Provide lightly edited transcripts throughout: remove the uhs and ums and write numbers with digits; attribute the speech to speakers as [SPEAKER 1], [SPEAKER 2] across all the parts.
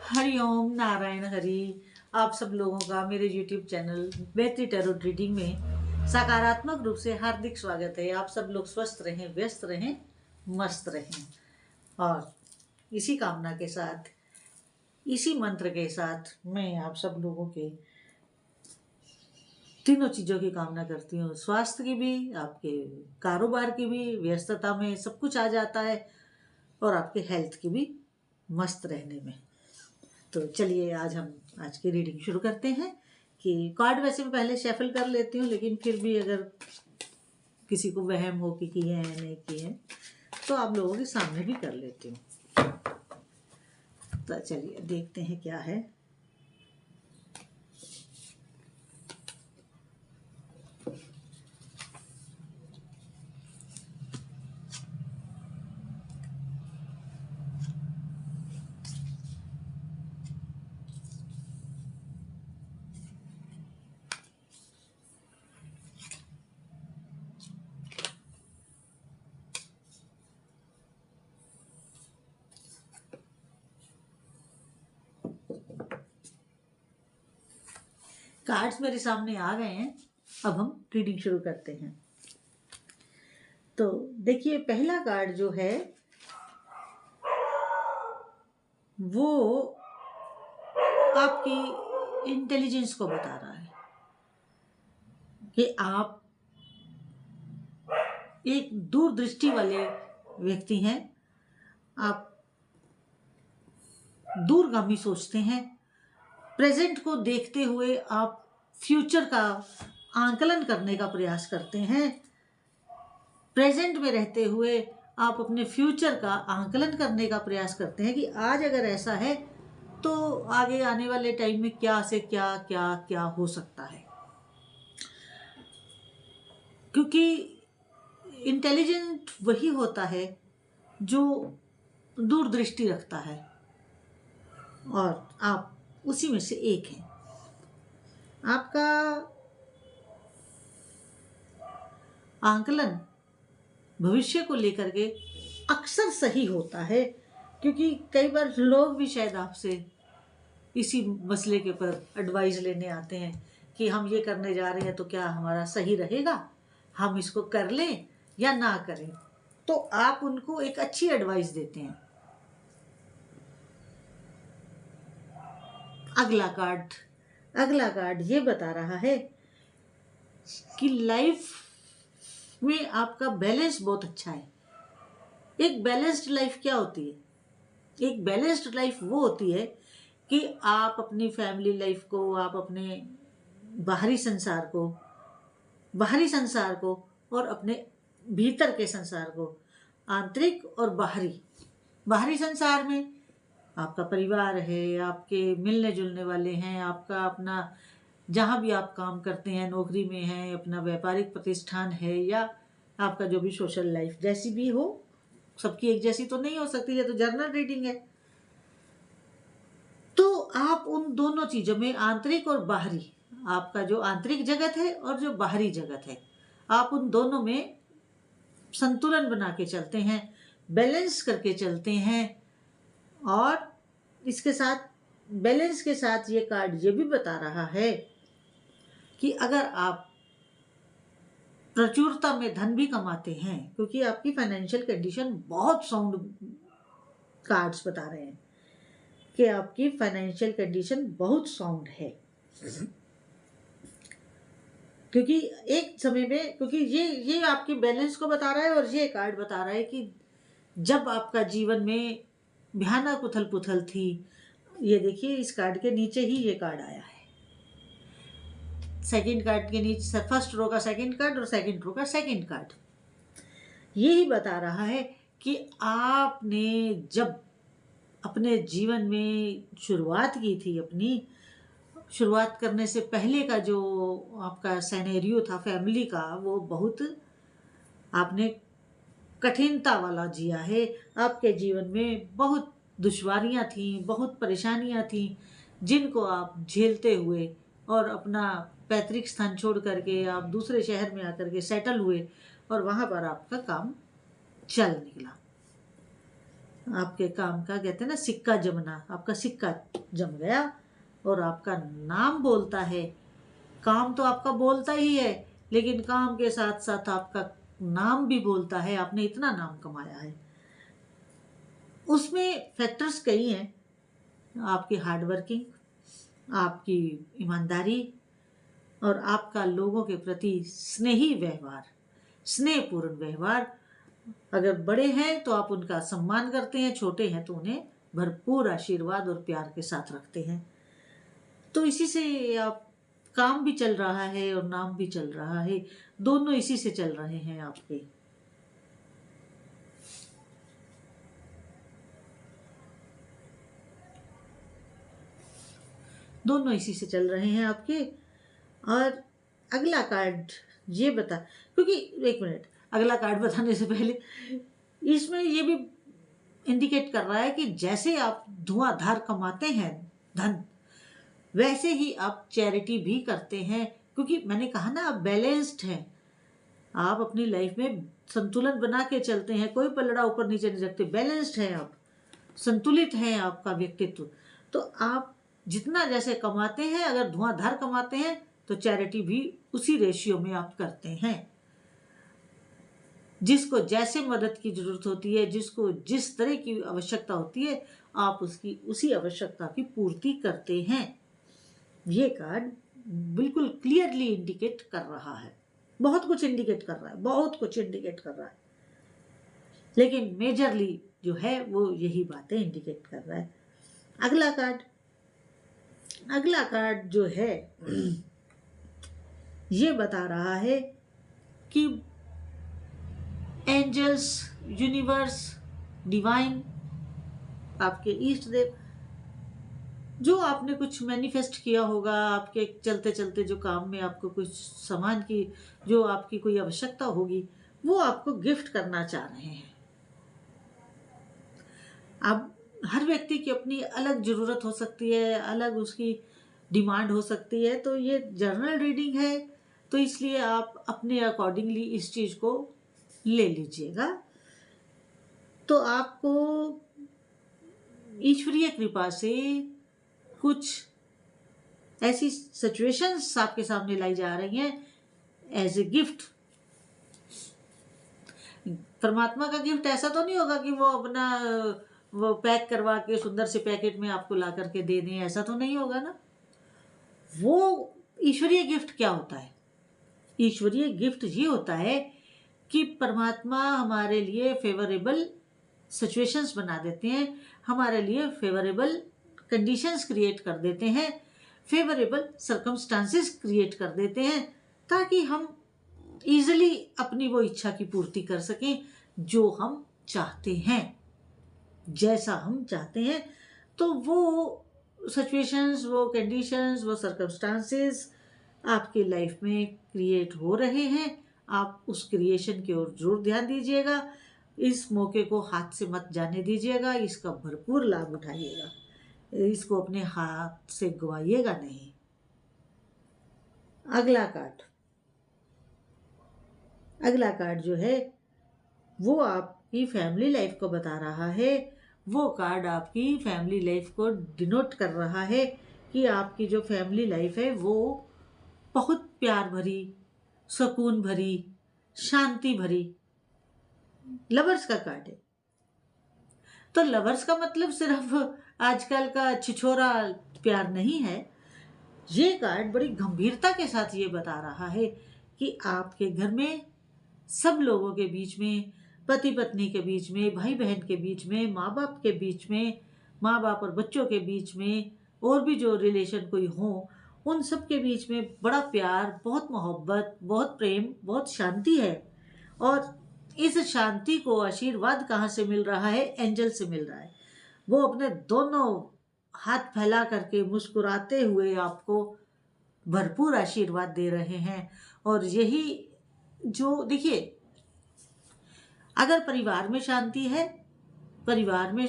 [SPEAKER 1] हरिओम नारायण हरि। आप सब लोगों का मेरे YouTube चैनल बेहतरी टैरो रीडिंग में सकारात्मक रूप से हार्दिक स्वागत है। आप सब लोग स्वस्थ रहें, व्यस्त रहें, मस्त रहें। और इसी कामना के साथ, इसी मंत्र के साथ मैं आप सब लोगों के तीनों चीज़ों की कामना करती हूँ। स्वास्थ्य की भी, आपके कारोबार की भी, व्यस्तता में सब कुछ आ जाता है, और आपके हेल्थ की भी मस्त रहने में। तो चलिए आज की रीडिंग शुरू करते हैं। कि कार्ड वैसे मैं पहले शेफल कर लेती हूँ, लेकिन फिर भी अगर किसी को वहम हो कि किए हैं नहीं किए हैं तो आप लोगों के सामने भी कर लेती हूँ। तो चलिए देखते हैं क्या है। कार्ड्स मेरे सामने आ गए हैं, अब हम रीडिंग शुरू करते हैं। तो देखिए, पहला कार्ड जो है वो आपकी इंटेलिजेंस को बता रहा है कि आप एक दूरदृष्टि वाले व्यक्ति हैं। आप दूरगामी सोचते हैं। प्रेजेंट को देखते हुए आप फ्यूचर का आंकलन करने का प्रयास करते हैं। प्रेजेंट में रहते हुए आप अपने फ्यूचर का आंकलन करने का प्रयास करते हैं कि आज अगर ऐसा है तो आगे आने वाले टाइम में क्या से क्या क्या क्या हो सकता है। क्योंकि इंटेलिजेंट वही होता है जो दूरदृष्टि रखता है, और आप उसी में से एक हैं। आपका आंकलन भविष्य को लेकर के अक्सर सही होता है, क्योंकि कई बार लोग भी शायद आपसे इसी मसले के ऊपर एडवाइस लेने आते हैं कि हम ये करने जा रहे हैं तो क्या हमारा सही रहेगा, हम इसको कर लें या ना करें। तो आप उनको एक अच्छी एडवाइस देते हैं। अगला कार्ड ये बता रहा है कि लाइफ में आपका बैलेंस बहुत अच्छा है। एक बैलेंस्ड लाइफ क्या होती है? एक बैलेंस्ड लाइफ वो होती है कि आप अपनी फैमिली लाइफ को, आप अपने बाहरी संसार को और अपने भीतर के संसार को, आंतरिक और बाहरी संसार में आपका परिवार है, आपके मिलने जुलने वाले हैं, आपका अपना जहाँ भी आप काम करते हैं, नौकरी में हैं, अपना व्यापारिक प्रतिष्ठान है, या आपका जो भी सोशल लाइफ जैसी भी हो, सबकी एक जैसी तो नहीं हो सकती, ये तो जर्नल रीडिंग है। तो आप उन दोनों चीज़ों में, आंतरिक और बाहरी, आपका जो आंतरिक जगत है और जो बाहरी जगत है, आप उन दोनों में संतुलन बना के चलते हैं, बैलेंस करके चलते हैं। और इसके साथ, बैलेंस के साथ, ये कार्ड ये भी बता रहा है कि अगर आप प्रचुरता में धन भी कमाते हैं, क्योंकि आपकी फाइनेंशियल कंडीशन बहुत साउंड कार्ड्स बता रहे हैं कि आपकी फाइनेंशियल कंडीशन बहुत साउंड है। क्योंकि एक समय में, क्योंकि ये आपके बैलेंस को बता रहा है, और ये कार्ड बता रहा है कि जब आपका जीवन में भयानक उथल पुथल थी, ये देखिए इस कार्ड के नीचे ही ये कार्ड आया है। सेकंड कार्ड के नीचे फर्स्ट रो का सेकंड कार्ड और सेकंड रो का सेकंड कार्ड यही बता रहा है कि आपने जब अपने जीवन में शुरुआत की थी, अपनी शुरुआत करने से पहले का जो आपका सिनेरियो था फैमिली का, वो बहुत आपने कठिनता वाला जिया है। आपके जीवन में बहुत दुश्वारियां थी, बहुत परेशानियां थी, जिनको आप झेलते हुए और अपना पैतृक स्थान छोड़ करके आप दूसरे शहर में आकर के सेटल हुए, और वहाँ पर आपका काम चल निकला। आपके काम का कहते हैं ना सिक्का जमना, आपका सिक्का जम गया और आपका नाम बोलता है। काम तो आपका बोलता ही है, लेकिन काम के साथ साथ आपका नाम भी बोलता है, आपने इतना नाम कमाया है। उसमें फैक्टर्स कई हैं, आपकी हार्डवर्किंग, आपकी ईमानदारी और आपका लोगों के प्रति स्नेही व्यवहार, स्नेहपूर्ण व्यवहार। अगर बड़े हैं तो आप उनका सम्मान करते हैं, छोटे हैं तो उन्हें भरपूर आशीर्वाद और प्यार के साथ रखते हैं। तो इसी से आप काम भी चल रहा है और नाम भी चल रहा है, दोनों इसी से चल रहे हैं आपके। दोनों इसी से चल रहे हैं आपके। और अगला कार्ड ये बता, क्योंकि एक मिनट, अगला कार्ड बताने से पहले इसमें ये भी इंडिकेट कर रहा है कि जैसे आप धुआंधार कमाते हैं धन, वैसे ही आप चैरिटी भी करते हैं। क्योंकि मैंने कहा ना, आप बैलेंस्ड हैं, आप अपनी लाइफ में संतुलन बना के चलते हैं, कोई पलड़ा ऊपर नीचे नहीं रखते, बैलेंस्ड हैं आप, संतुलित है आपका व्यक्तित्व। तो आप जितना जैसे कमाते हैं, अगर धुआंधार कमाते हैं तो चैरिटी भी उसी रेशियो में आप करते हैं। जिसको जैसे मदद की जरूरत होती है, जिसको जिस तरह की आवश्यकता होती है, आप उसकी उसी आवश्यकता की पूर्ति करते हैं। ये कार्ड बिल्कुल क्लियरली इंडिकेट कर रहा है, बहुत कुछ इंडिकेट कर रहा है, बहुत कुछ इंडिकेट कर रहा है, लेकिन मेजरली जो है वो यही बातें इंडिकेट कर रहा है। अगला कार्ड जो है ये बता रहा है कि एंजल्स, यूनिवर्स, डिवाइन, आपके इष्ट देव, जो आपने कुछ मैनिफेस्ट किया होगा, आपके चलते चलते जो काम में आपको कुछ सामान की जो आपकी कोई आवश्यकता होगी, वो आपको गिफ्ट करना चाह रहे हैं। अब हर व्यक्ति की अपनी अलग ज़रूरत हो सकती है, अलग उसकी डिमांड हो सकती है। तो ये जर्नल रीडिंग है, तो इसलिए आप अपने अकॉर्डिंगली इस चीज़ को ले लीजिएगा। तो आपको ईश्वरीय कृपा से कुछ ऐसी सिचुएशंस आपके सामने लाई जा रही हैं एज ए गिफ्ट। परमात्मा का गिफ्ट ऐसा तो नहीं होगा कि वो अपना वो पैक करवा के सुंदर से पैकेट में आपको ला करके दे दें, ऐसा तो नहीं होगा ना। वो ईश्वरीय गिफ्ट क्या होता है? ईश्वरीय गिफ्ट ये होता है कि परमात्मा हमारे लिए फेवरेबल सिचुएशंस बना देते हैं, हमारे लिए फेवरेबल कंडीशंस क्रिएट कर देते हैं, फेवरेबल सर्कमस्टांसेस क्रिएट कर देते हैं, ताकि हम ईजिली अपनी वो इच्छा की पूर्ति कर सकें जो हम चाहते हैं, जैसा हम चाहते हैं। तो वो सिचुएशंस, वो कंडीशंस, वो सर्कमस्टांसेस आपकी लाइफ में क्रिएट हो रहे हैं। आप उस क्रिएशन की ओर जरूर ध्यान दीजिएगा, इस मौके को हाथ से मत जाने दीजिएगा, इसका भरपूर लाभ उठाइएगा, इसको अपने हाथ से गवाइएगा नहीं। अगला कार्ड जो है वो आपकी फैमिली लाइफ को बता रहा है। वो कार्ड आपकी फैमिली लाइफ को डिनोट कर रहा है कि आपकी जो फैमिली लाइफ है वो बहुत प्यार भरी, सुकून भरी, शांति भरी। लवर्स का कार्ड है। तो लवर्स का मतलब सिर्फ आजकल का छिछोरा प्यार नहीं है। ये कार्ड बड़ी गंभीरता के साथ ये बता रहा है कि आपके घर में सब लोगों के बीच में, पति पत्नी के बीच में, भाई बहन के बीच में, माँ बाप के बीच में, माँ बाप और बच्चों के बीच में, और भी जो रिलेशन कोई हो, उन सब के बीच में बड़ा प्यार, बहुत मोहब्बत, बहुत प्रेम, बहुत शांति है। और इस शांति को आशीर्वाद कहाँ से मिल रहा है? एंजल से मिल रहा है। वो अपने दोनों हाथ फैला करके मुस्कुराते हुए आपको भरपूर आशीर्वाद दे रहे हैं। और यही जो देखिए, अगर परिवार में शांति है, परिवार में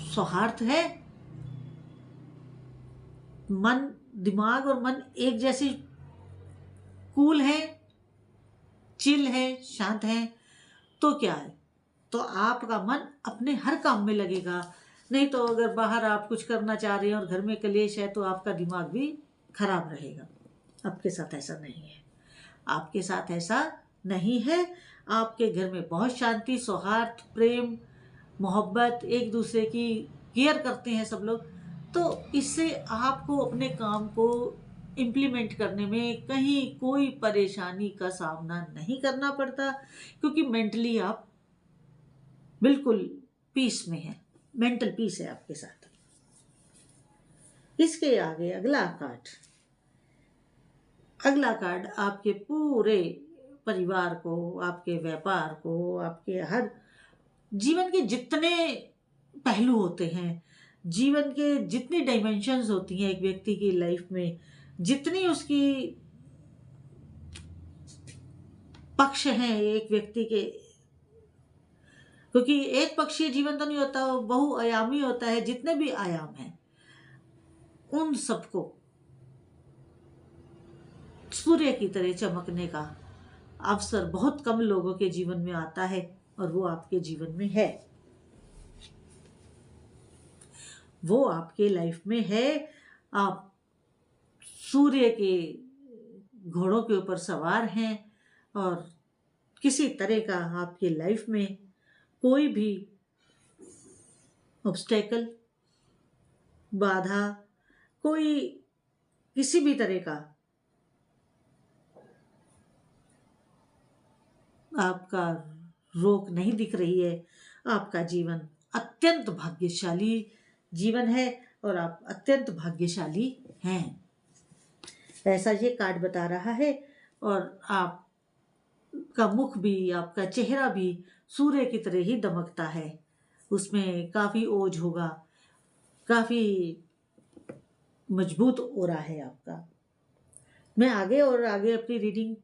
[SPEAKER 1] सौहार्द है, मन, दिमाग और मन एक जैसे कूल है, चिल है, शांत है, तो क्या है, तो आपका मन अपने हर काम में लगेगा। नहीं तो अगर बाहर आप कुछ करना चाह रहे हैं और घर में कलेश है तो आपका दिमाग भी खराब रहेगा। आपके साथ ऐसा नहीं है, आपके साथ ऐसा नहीं है। आपके घर में बहुत शांति, सौहार्द, प्रेम, मोहब्बत, एक दूसरे की केयर करते हैं सब लोग। तो इससे आपको अपने काम को इम्प्लीमेंट करने में कहीं कोई परेशानी का सामना नहीं करना पड़ता, क्योंकि मेंटली आप बिल्कुल पीस में हैं, मेंटल पीस है आपके साथ। इसके आगे अगला कार्ड आपके पूरे परिवार को, आपके व्यापार को, आपके हर जीवन के जितने पहलू होते हैं, जीवन के जितनी डायमेंशंस होती हैं एक व्यक्ति की लाइफ में, जितनी उसकी पक्ष हैं एक व्यक्ति के, क्योंकि एक पक्षीय जीवन तो नहीं होता, वो बहुआयामी होता है। जितने भी आयाम हैं उन सबको सूर्य की तरह चमकने का अवसर बहुत कम लोगों के जीवन में आता है, और वो आपके जीवन में है, वो आपके लाइफ में है। आप सूर्य के घोड़ों के ऊपर सवार हैं, और किसी तरह का आपके लाइफ में कोई भी ऑब्स्टेकल, बाधा, कोई किसी भी तरह का आपका रोक नहीं दिख रही है। आपका जीवन अत्यंत भाग्यशाली जीवन है, और आप अत्यंत भाग्यशाली हैं, ऐसा ये कार्ड बता रहा है। और आपका मुख भी, आपका चेहरा भी सूर्य की तरह ही दमकता है, उसमें काफ़ी ओज होगा, काफ़ी मजबूत हो रहा है आपका। मैं आगे और आगे अपनी रीडिंग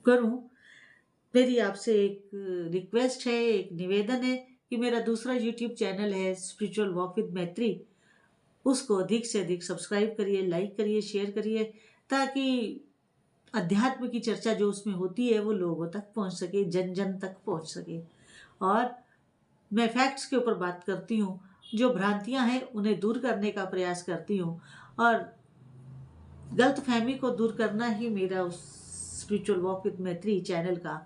[SPEAKER 1] करूं, मेरी आपसे एक रिक्वेस्ट है, एक निवेदन है कि मेरा दूसरा यूट्यूब चैनल है स्पिरिचुअल वॉक विद मैत्री, उसको अधिक से अधिक सब्सक्राइब करिए, लाइक करिए, शेयर करिए, ताकि अध्यात्म की चर्चा जो उसमें होती है वो लोगों तक पहुंच सके, जन जन तक पहुंच सके। और मैं फैक्ट्स के ऊपर बात करती हूँ, जो भ्रांतियाँ हैं उन्हें दूर करने का प्रयास करती हूँ, और गलतफहमी को दूर करना ही मेरा उस स्पिरिचुअल वॉक विद मैत्री चैनल का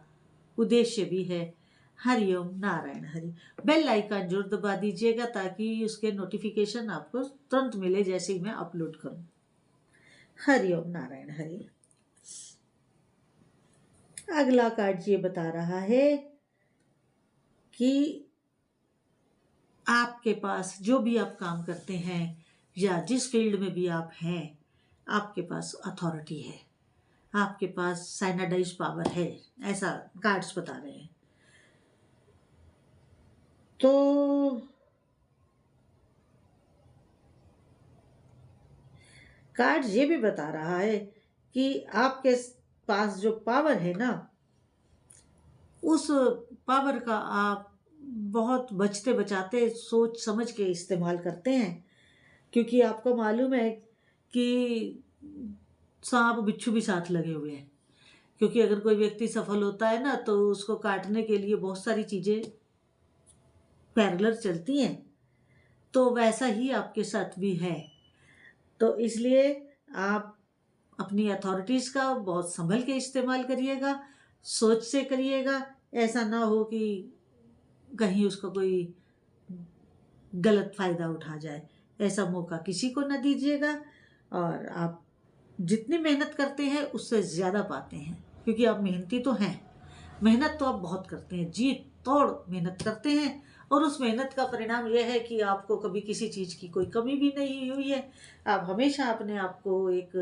[SPEAKER 1] उद्देश्य भी है। हरिओम नारायण हरि। बेल आइकन जरूर दबा दीजिएगा ताकि उसके नोटिफिकेशन आपको तुरंत मिले जैसे ही मैं अपलोड करूं। हरिओम नारायण हरि। अगला कार्ड ये बता रहा है कि आपके पास जो भी आप काम करते हैं या जिस फील्ड में भी आप हैं, आपके पास अथॉरिटी है, आपके पास साइनाडाइज पावर है, ऐसा कार्ड्स बता रहे हैं। तो कार्ड ये भी बता रहा है कि आपके पास जो पावर है ना, उस पावर का आप बहुत बचते बचाते सोच समझ के इस्तेमाल करते हैं, क्योंकि आपको मालूम है कि सांप बिच्छू भी साथ लगे हुए हैं। क्योंकि अगर कोई व्यक्ति सफल होता है ना, तो उसको काटने के लिए बहुत सारी चीज़ें पैरेलल चलती हैं, तो वैसा ही आपके साथ भी है। तो इसलिए आप अपनी अथॉरिटीज़ का बहुत संभल के इस्तेमाल करिएगा, सोच से करिएगा। ऐसा ना हो कि कहीं उसका कोई गलत फ़ायदा उठा जाए, ऐसा मौका किसी को ना दीजिएगा। और आप जितनी मेहनत करते हैं उससे ज़्यादा पाते हैं, क्योंकि आप मेहनती तो हैं। मेहनत तो आप बहुत करते हैं, जी तोड़ मेहनत करते हैं, और उस मेहनत का परिणाम यह है कि आपको कभी किसी चीज़ की कोई कमी भी नहीं हुई है। आप हमेशा अपने आप को एक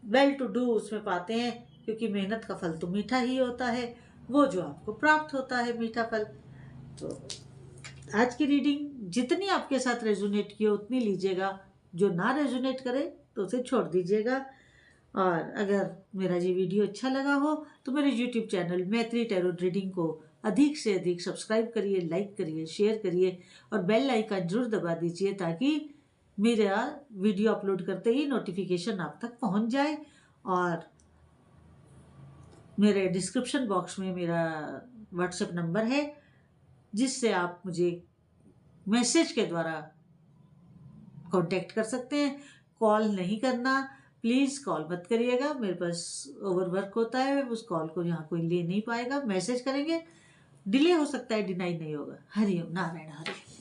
[SPEAKER 1] वेल टू डू उसमें पाते हैं, क्योंकि मेहनत का फल तो मीठा ही होता है, वो जो आपको प्राप्त होता है मीठा फल। तो आज की रीडिंग जितनी आपके साथ रेजोनेट की हो उतनी लीजिएगा, जो ना रेजोनेट करे तो उसे छोड़ दीजिएगा। और अगर मेरा ये वीडियो अच्छा लगा हो तो मेरे YouTube चैनल मैत्री टैरो रीडिंग को अधिक से अधिक सब्सक्राइब करिए, लाइक करिए, शेयर करिए, और बेल आइकन जरूर दबा दीजिए ताकि मेरा वीडियो अपलोड करते ही नोटिफिकेशन आप तक पहुंच जाए। और मेरे डिस्क्रिप्शन बॉक्स में मेरा व्हाट्सएप नंबर है जिससे आप मुझे मैसेज के द्वारा कांटेक्ट कर सकते हैं। कॉल नहीं करना, प्लीज़ कॉल मत करिएगा, मेरे पास ओवरवर्क होता है, उस कॉल को यहाँ कोई ले नहीं पाएगा। मैसेज करेंगे, डिले हो सकता है, डिनाई नहीं होगा। हरिओम नारायण हरि।